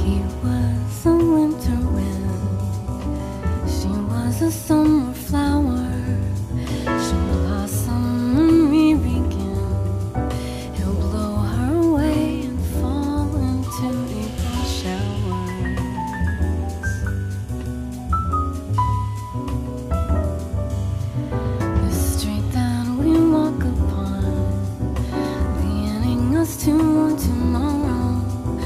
She was a winter wind. She was a summer flower. She'll blossom and re-begin. He'll blow her away and fall into April showers. The street that we walk upon, leading us to tomorrow,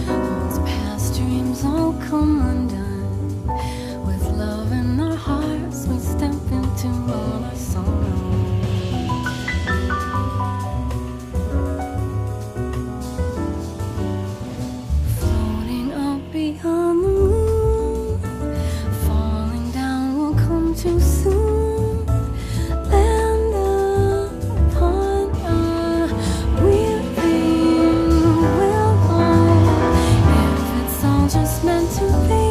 holds past dreams all come undone. With love in our hearts, we step into all our sorrow. Floating up beyond the moon, falling down will come too soon. Land upon a weeping willow. If it's all just meant to be,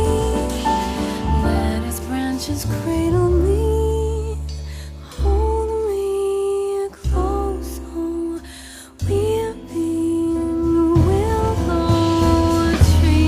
let its branches cradle me, hold me close, oh weeping willow tree.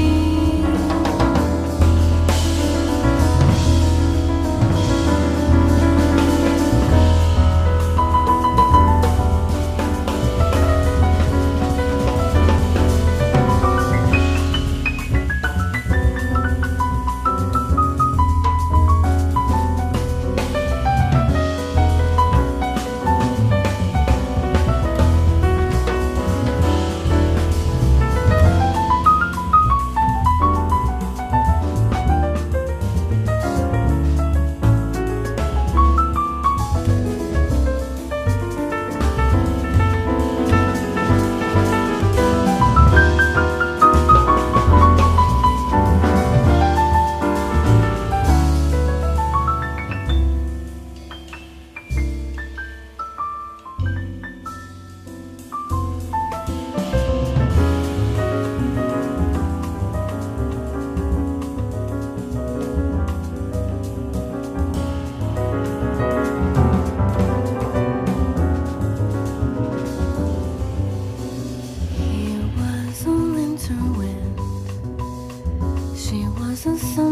He was a winter wind. She was a summer